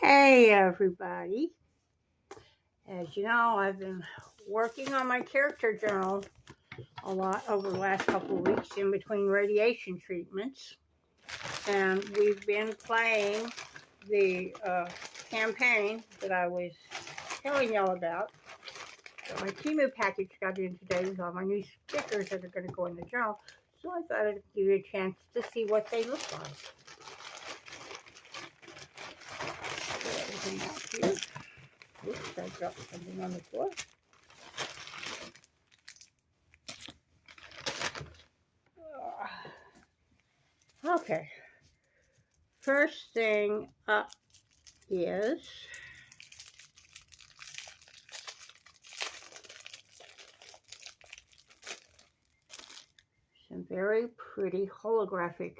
Hey everybody. As you know, I've been working on my character journal a lot over the last couple of weeks in between radiation treatments. And we've been playing the campaign that I was telling y'all about. So my Temu package got in today with all my new stickers that are going to go in the journal. So I thought I'd give you a chance to see what they look like. Put everything out here. Oops, I dropped something on the floor. Okay. First thing up is some very pretty holographic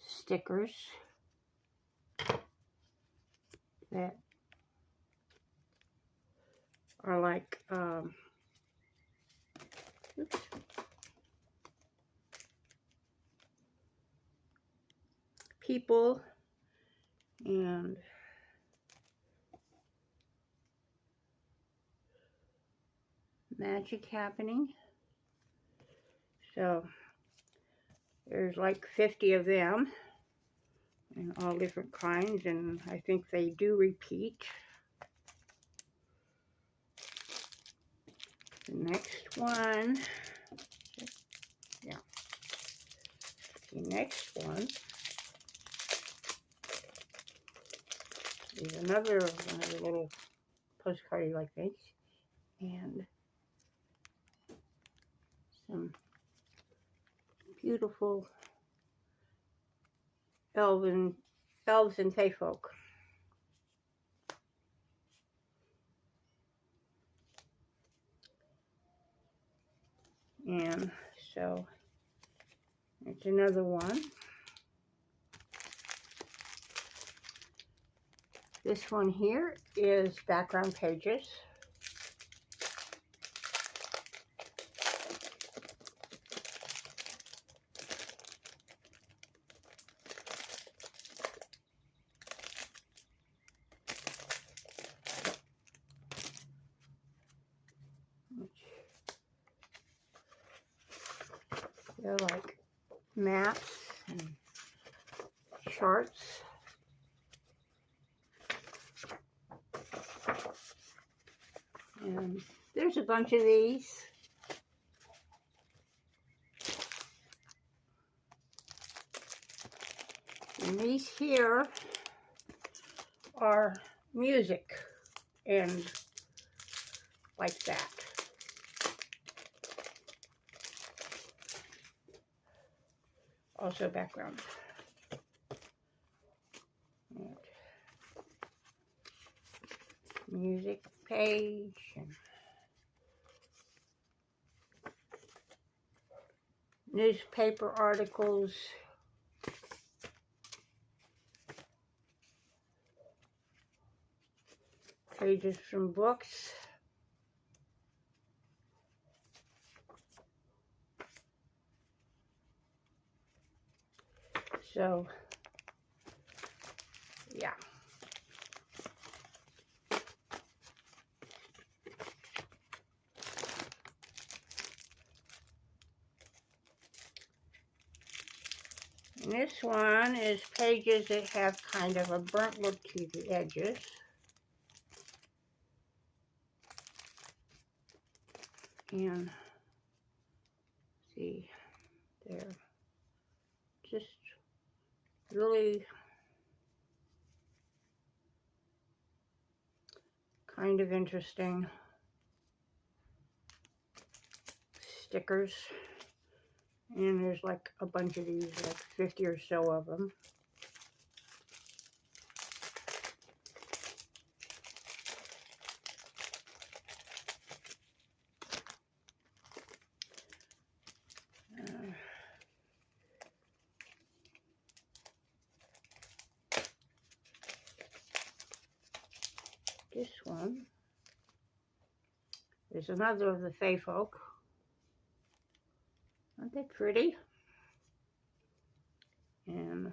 stickers that are like oops, people and magic happening. So there's like 50 of them and all different kinds, and I think they do repeat. The next one, yeah, the next one is another one of the little postcardy like this, and some beautiful elves and fey folk. And so it's another one. This one here is background pages. They're like maps and charts. And there's a bunch of these. And these here are music and like that. Also background. And music page and newspaper articles. Pages from books. So, yeah. And this one is pages that have kind of a burnt look to the edges. And see, they're just really kind of interesting stickers. And there's like a bunch of these, like 50 or so of them. This one is another of the fey folk. Aren't they pretty? And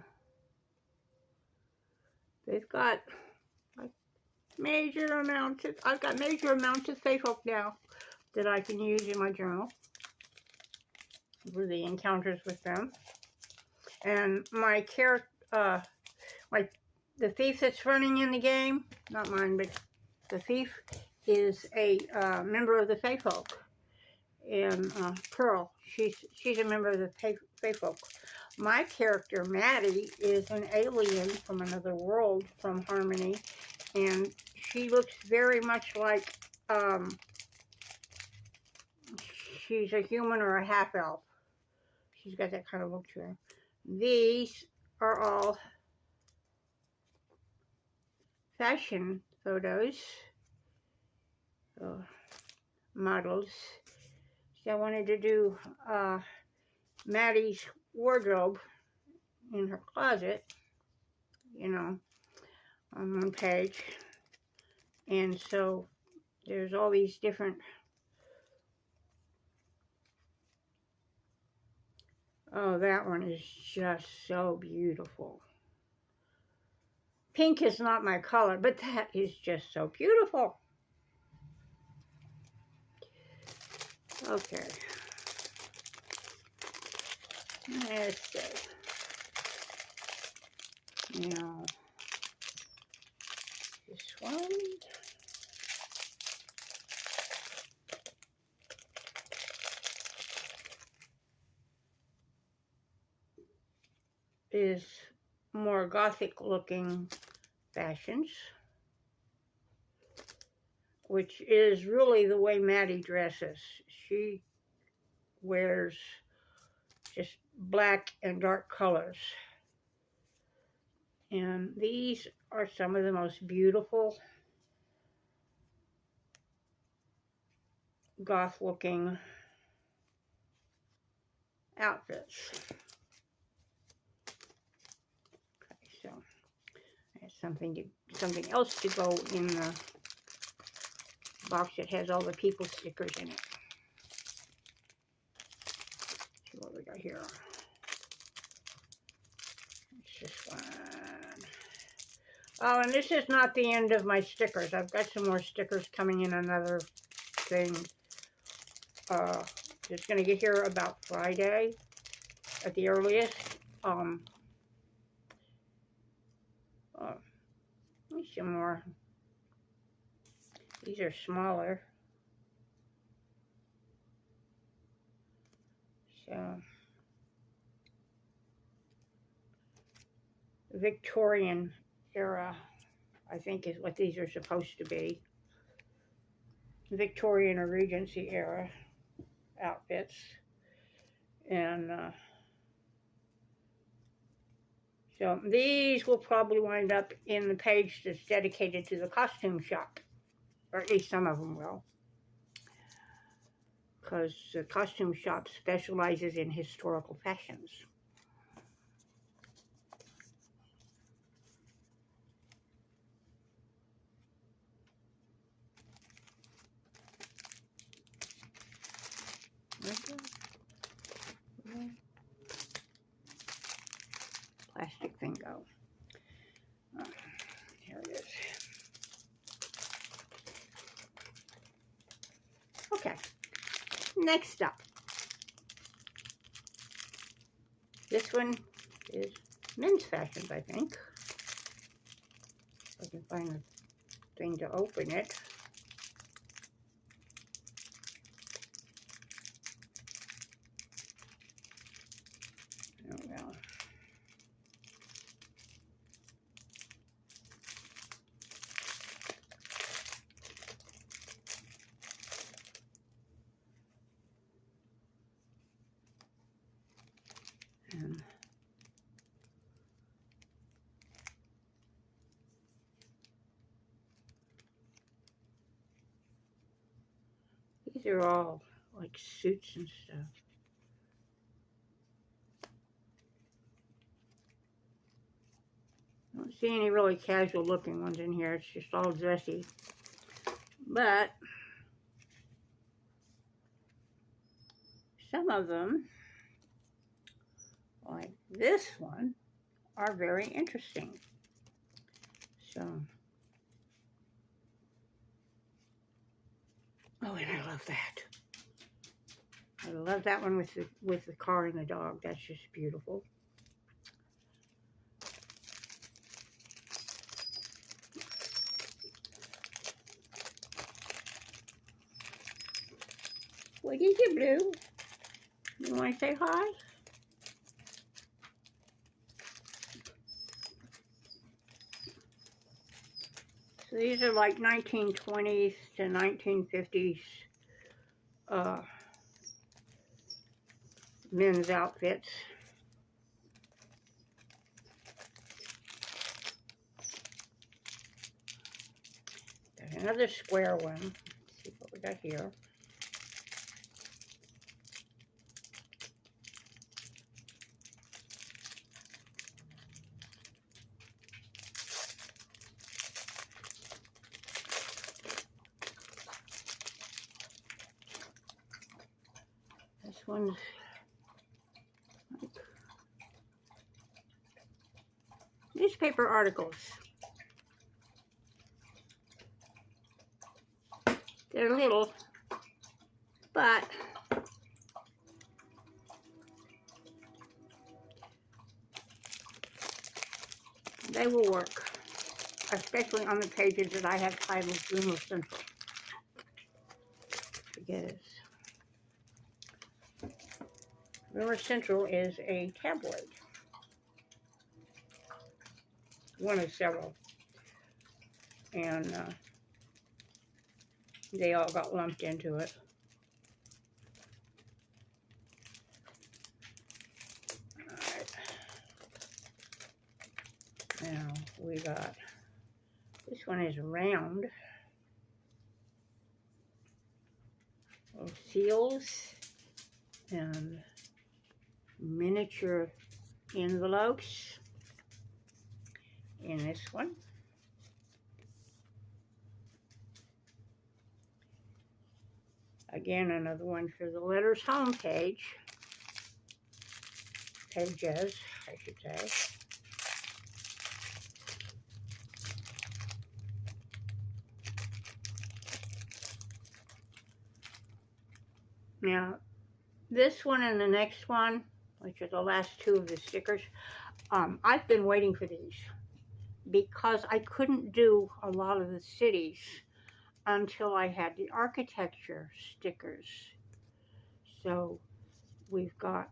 they've got like major amounts of, I've got major amounts of Fae Folk now that I can use in my journal for the encounters with them. And my the thief that's running in the game, not mine, but the thief is a member of the Fae Folk. And Pearl, she's a member of the Fae Folk. My character, Maddie, is an alien from another world, from Harmony, and she looks very much like she's a human or a half-elf. She's got that kind of look to her. These are all fashion photos, models. So I wanted to do Maddie's wardrobe in her closet, you know, on one page. And so there's all these different, oh, that one is just so beautiful. Pink is not my color, but that is just so beautiful. Okay. Let's go. Now, this one. Is more gothic looking fashions, which is really the way Maddie dresses. She wears just black and dark colors. And these are some of the most beautiful goth looking outfits. Okay, so I have something else to go in the box that has all the people stickers in it. Let's see what we got here. It's this one. Oh, and this is not the end of my stickers. I've got some more stickers coming in another thing. It's going to get here about Friday at the earliest. Some more. These are smaller. So, Victorian era, I think, is what these are supposed to be. Victorian or Regency era outfits. And so these will probably wind up in the page that's dedicated to the costume shop. Or at least some of them will. Because the costume shop specializes in historical fashions. Plastic thing go. Here it is. Okay. Next up. This one is men's fashions, I think. If I can find the thing to open it. Oh well. And these are all like suits and stuff. I don't see any really casual looking ones in here. It's just all dressy. But some of them, like this one, are very interesting. So, oh, and I love that. I love that one with the car and the dog. That's just beautiful. What is it, Blue? You want to say hi? So these are like 1920s to 1950s men's outfits. There's another square one. Let's see what we got here. This one's like newspaper articles. They're little, but they will work, especially on the pages that I have titled Rumor Central. Forget it. Rumor Central is a tabloid. One of several. And they all got lumped into it. Alright. Now we got, this one is round. Little seals and miniature envelopes in this one. Again, another one for the letters homepage. Pages, I should say. Now, this one and the next one, which are the last two of the stickers, I've been waiting for these because I couldn't do a lot of the cities until I had the architecture stickers. So we've got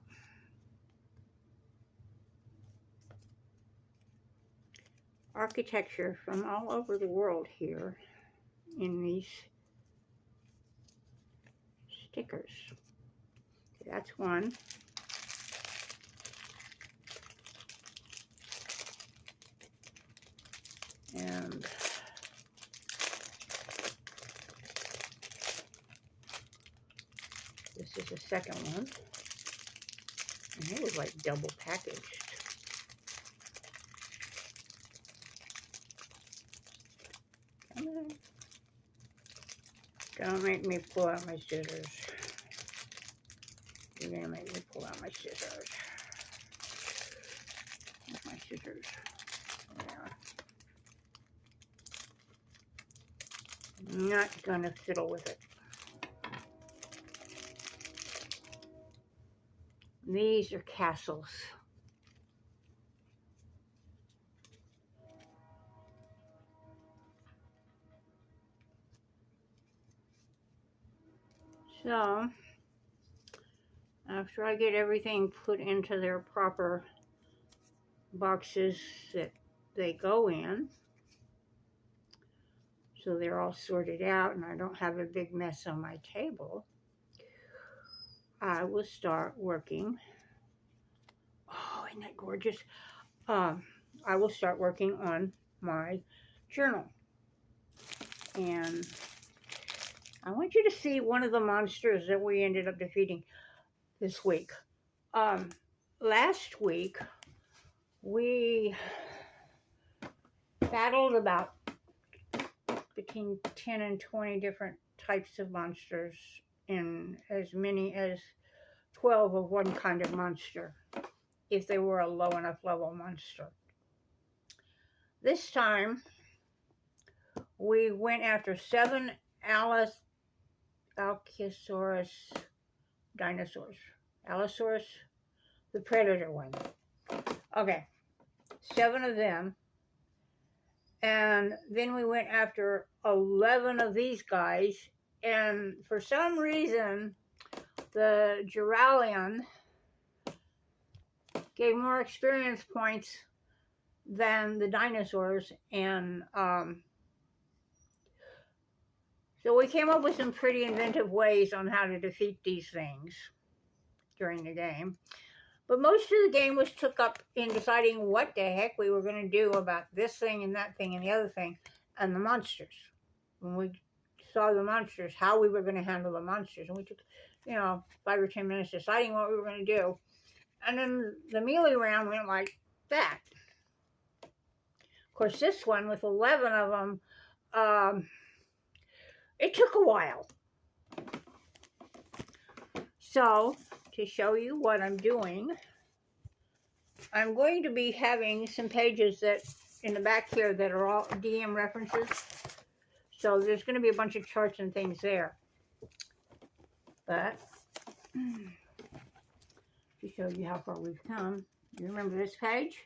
architecture from all over the world here in these stickers. That's one. And this is the second one. And it was like double packaged. Come on. Don't make me pull out my scissors. You're gonna make me pull out my scissors. Where's my scissors? I'm not gonna fiddle with it. These are castles. So, after I get everything put into their proper boxes that they go in, so they're all sorted out and I don't have a big mess on my table, I will start working. Oh, isn't that gorgeous? I will start working on my journal. And I want you to see one of the monsters that we ended up defeating this week. Last week, we battled about between 10 and 20 different types of monsters and as many as 12 of one kind of monster, if they were a low enough level monster. This time, we went after 7 Allosaurus dinosaurs. Allosaurus, the predator one. Okay, 7 of them. And then we went after 11 of these guys. And for some reason, the Duralion gave more experience points than the dinosaurs. And so we came up with some pretty inventive ways on how to defeat these things during the game. But most of the game was took up in deciding what the heck we were going to do about this thing and that thing and the other thing and the monsters. When we saw the monsters, how we were going to handle the monsters. And we took, 5 or 10 minutes deciding what we were going to do. And then the melee round went like that. Of course, this one with 11 of them, it took a while. So, to show you what I'm doing, I'm going to be having some pages that in the back here that are all DM references. So there's going to be a bunch of charts and things there. But to show you how far we've come, you remember this page?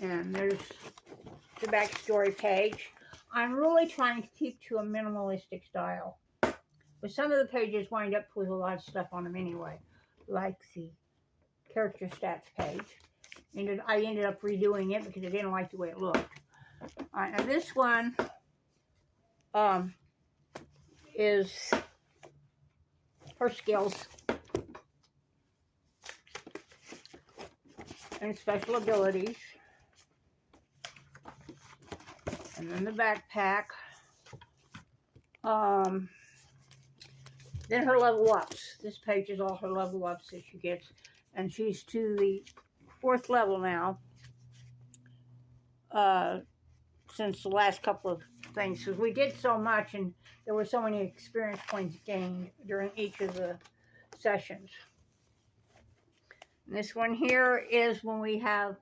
And there's the backstory page. I'm really trying to keep to a minimalistic style. But some of the pages wind up with a lot of stuff on them anyway, like the character stats page. And I ended up redoing it because I didn't like the way it looked. All right, now this one is her skills and special abilities. And then the backpack. Then her level ups. This page is all her level ups that she gets. And she's to the 4th level now. Since the last couple of things. Because we did so much and there were so many experience points gained during each of the sessions. And this one here is when we have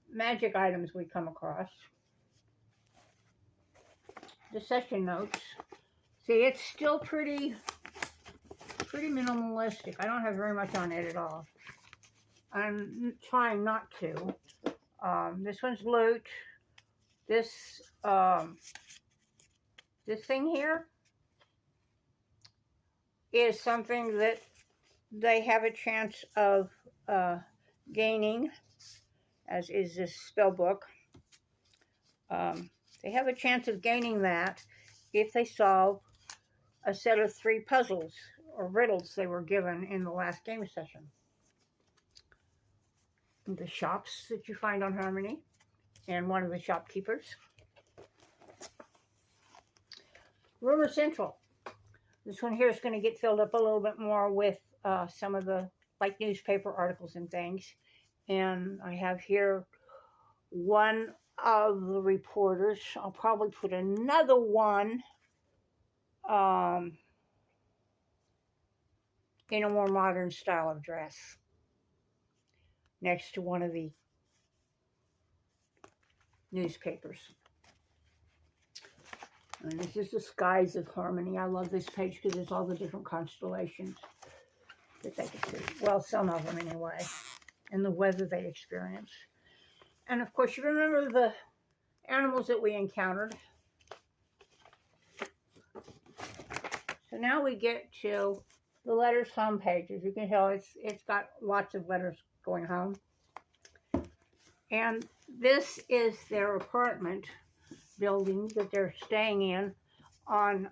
magic items we come across. The session notes. See, it's still pretty minimalistic. I don't have very much on it at all. I'm trying not to. This one's loot. This thing here is something that they have a chance of gaining, as is this spell book. They have a chance of gaining that if they solve a set of 3 puzzles or riddles they were given in the last game session. The shops that you find on Harmony and one of the shopkeepers. Rumor Central. This one here is going to get filled up a little bit more with some of the like newspaper articles and things. And I have here one of the reporters. I'll probably put another one in a more modern style of dress next to one of the newspapers. And this is the Skies of Harmony. I love this page because it's all the different constellations that they can see. Well, some of them anyway. And the weather they experience. And of course, you remember the animals that we encountered. So now we get to the letters home page. As you can tell, it's got lots of letters going home. And this is their apartment building that they're staying in on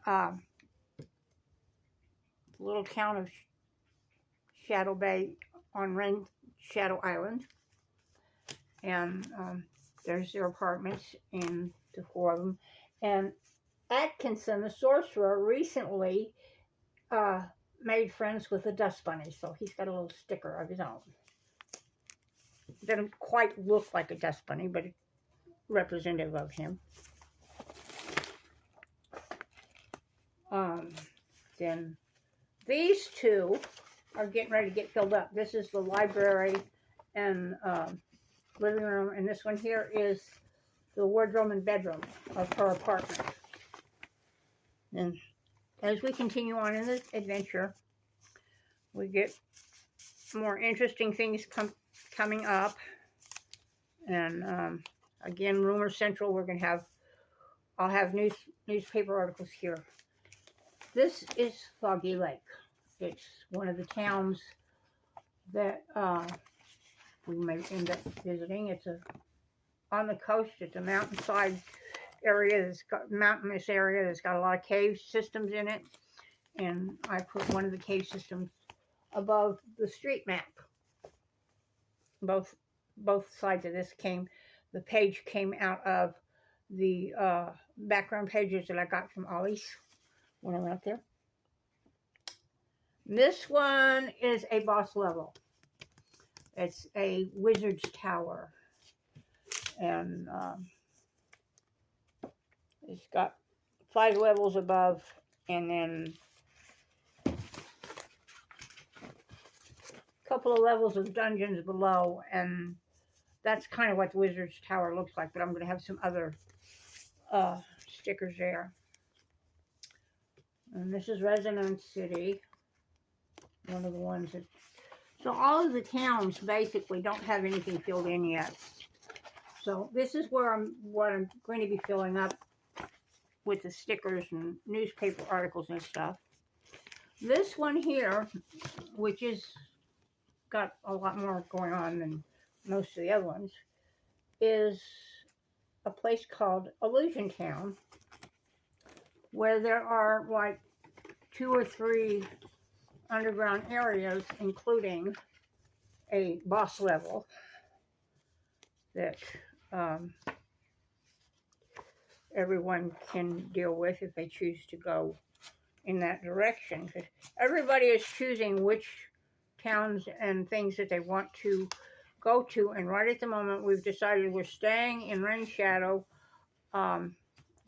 the little town of Shadow Bay on Rain Shadow Island. And there's their apartments, and the 4 of them. And Atkinson, the sorcerer, recently made friends with a dust bunny, so he's got a little sticker of his own. It doesn't quite look like a dust bunny, but it's representative of him. Then these 2 are getting ready to get filled up. This is the library and living room, and this one here is the wardrobe and bedroom of her apartment. And as we continue on in this adventure, we get more interesting things coming up. And again, Rumor Central, I'll have newspaper articles here. This is Foggy Lake. It's one of the towns that we may end up visiting. It's on the coast. It's a mountainside area mountainous area that's got a lot of cave systems in it. And I put one of the cave systems above the street map. Both sides of this the page came out of the background pages that I got from Ollie's when I went up there. This one is a boss level. It's a wizard's tower. And it's got 5 levels above, and then a couple of levels of dungeons below, and that's kind of what the wizard's tower looks like, but I'm going to have some other stickers there. And this is Resonance City, one of the ones that... So all of the towns basically don't have anything filled in yet. So this is what I'm going to be filling up with the stickers and newspaper articles and stuff. This one here, which is got a lot more going on than most of the other ones, is a place called Illusion Town, where there are like 2 or 3 underground areas, including a boss level that everyone can deal with if they choose to go in that direction. Because everybody is choosing which towns and things that they want to go to, and right at the moment we've decided we're staying in Rain Shadow.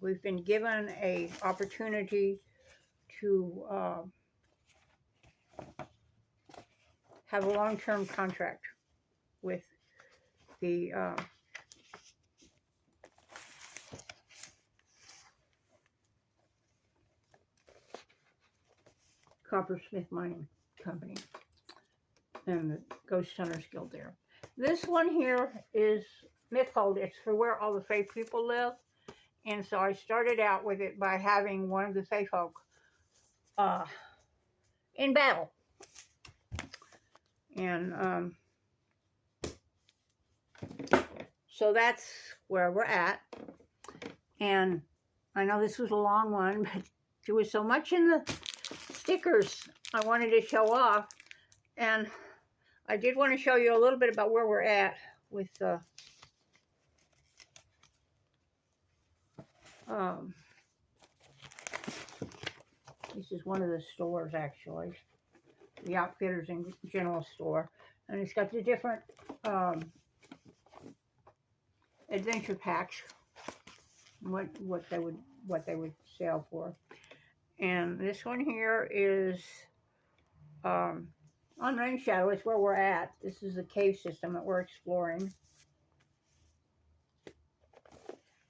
We've been given a opportunity to have a long-term contract with the Coppersmith Mining Company and the Ghost Hunters Guild there. This one here is Mythhold. It's for where all the Fae people live. And so I started out with it by having one of the Fae folk in battle. And so that's where we're at. And I know this was a long one, but there was so much in the stickers I wanted to show off. And I did want to show you a little bit about where we're at with this is one of the stores, actually, the Outfitters and General Store, and it's got the different adventure packs, what they would sell for. And this one here is on Rain Shadow. It's where we're at. This is the cave system that we're exploring.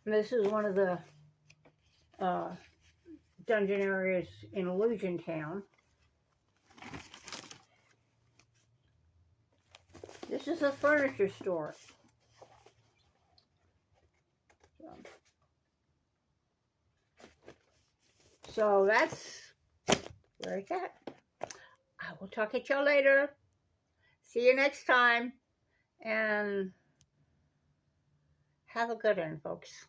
And this is one of the dungeon areas in Illusion Town. This is a furniture store. So that's where it's at. I will talk at y'all later. See you next time. And have a good one, folks.